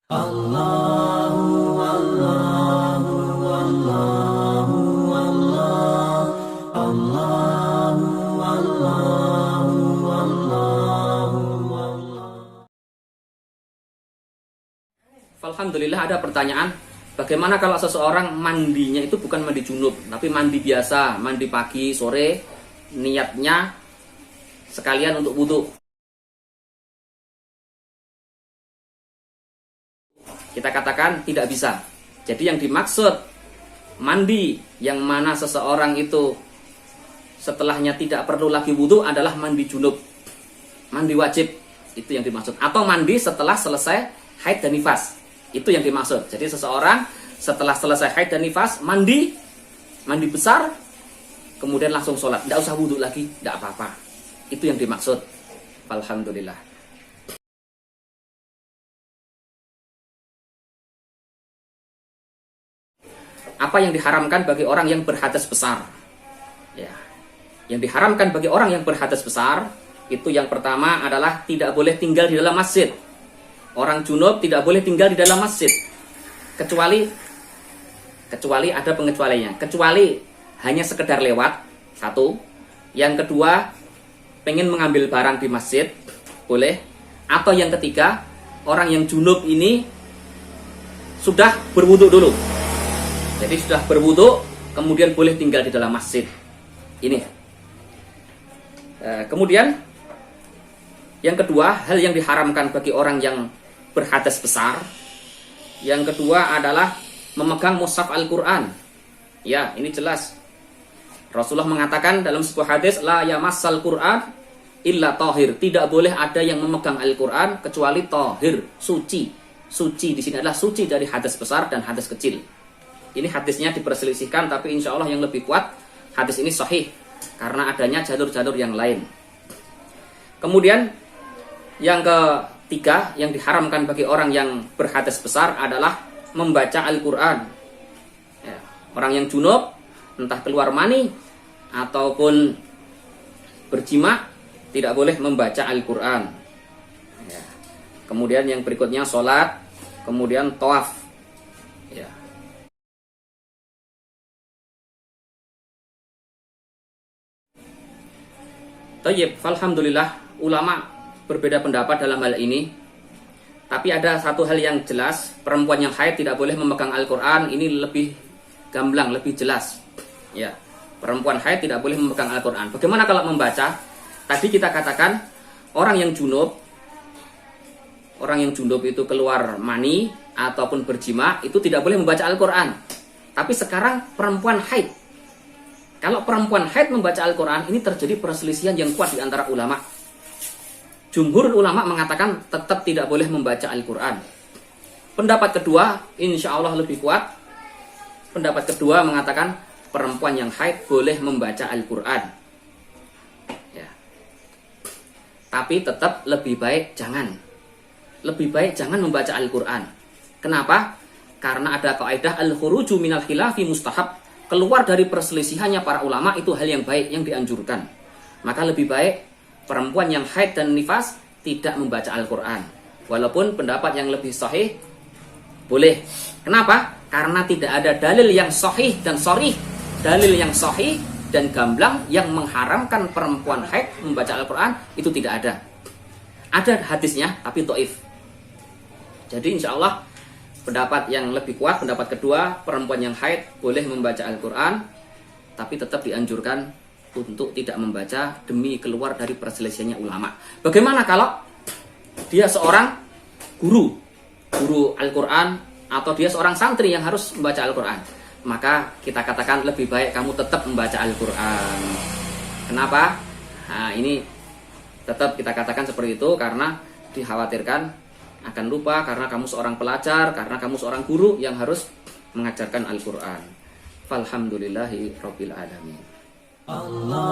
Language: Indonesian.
Allahu Allahu Allahu Allah Allahu Allahu Allahu Allah. Alhamdulillah, ada pertanyaan, bagaimana kalau seseorang mandinya itu bukan mandi junub, tapi mandi biasa, mandi pagi, sore, niatnya sekalian untuk wudhu. Kita katakan tidak bisa. Jadi yang dimaksud mandi yang mana seseorang itu setelahnya tidak perlu lagi wudhu adalah mandi junub, mandi wajib, itu yang dimaksud. Atau mandi setelah selesai haid dan nifas, itu yang dimaksud. Jadi seseorang setelah selesai haid dan nifas mandi besar, kemudian langsung sholat, tidak usah wudhu lagi, tidak apa-apa. Itu yang dimaksud. Alhamdulillah. Apa yang diharamkan bagi orang yang berhadas besar? Ya, yang diharamkan bagi orang yang berhadas besar itu yang pertama adalah tidak boleh tinggal di dalam masjid. Orang junub tidak boleh tinggal di dalam masjid, kecuali ada pengecualiannya. Kecuali hanya sekedar lewat, satu. Yang kedua, pengen mengambil barang di masjid, boleh. Atau yang ketiga, orang yang junub ini sudah berwudu dulu. Jadi sudah berwudu, kemudian boleh tinggal di dalam masjid. Ini. Kemudian yang kedua, hal yang diharamkan bagi orang yang berhadas besar, yang kedua adalah memegang mushaf Al-Quran. Ya, ini jelas. Rasulullah mengatakan dalam sebuah hadis, la yamassal Quran illa tahir. Tidak boleh ada yang memegang Al-Quran kecuali tahir, suci. Suci di sini adalah suci dari hadas besar dan hadas kecil. Ini hadisnya diperselisihkan, tapi insya Allah yang lebih kuat hadis ini sahih karena adanya jalur-jalur yang lain. Kemudian yang ketiga yang diharamkan bagi orang yang berhadas besar adalah membaca Al-Quran. Ya, orang yang junub, entah keluar mani ataupun berjima, tidak boleh membaca Al-Quran. Ya. Kemudian yang berikutnya sholat, kemudian tawaf. Ya. Tayyib, alhamdulillah, ulama berbeda pendapat dalam hal ini. Tapi ada satu hal yang jelas, perempuan yang haid tidak boleh memegang Al-Quran. Ini lebih gamblang, lebih jelas. Ya, perempuan haid tidak boleh memegang Al-Quran. Bagaimana kalau membaca? Tadi kita katakan orang yang junub itu keluar mani ataupun berjima, itu tidak boleh membaca Al-Quran. Tapi sekarang perempuan haid. Kalau perempuan haid membaca Al-Quran, ini terjadi perselisihan yang kuat di antara ulama. Jumhur ulama mengatakan tetap tidak boleh membaca Al-Quran. Pendapat kedua, insya Allah lebih kuat. Pendapat kedua mengatakan perempuan yang haid boleh membaca Al-Quran. Ya. Tapi tetap lebih baik jangan. Lebih baik jangan membaca Al-Quran. Kenapa? Karena ada kaidah al-khuruju minal khilafi mustahab. Keluar dari perselisihannya para ulama itu hal yang baik, yang dianjurkan. Maka lebih baik perempuan yang haid dan nifas tidak membaca Al-Quran. Walaupun pendapat yang lebih sahih boleh. Kenapa? Karena tidak ada dalil yang sahih dan sharih, dalil yang sahih dan gamblang yang mengharamkan perempuan haid membaca Al-Quran, itu tidak ada. Ada hadisnya tapi dhaif. Jadi insya Allah pendapat yang lebih kuat, pendapat kedua, perempuan yang haid boleh membaca Al-Quran, tapi tetap dianjurkan untuk tidak membaca demi keluar dari perselisihannya ulama. Bagaimana kalau dia seorang guru Al-Quran, atau dia seorang santri yang harus membaca Al-Quran? Maka kita katakan lebih baik kamu tetap membaca Al-Quran. Kenapa? Nah, ini tetap kita katakan seperti itu karena dikhawatirkan akan lupa karena kamu seorang pelajar, karena kamu seorang guru yang harus mengajarkan Al-Quran. Alhamdulillahi Rabbil Alamin. Allah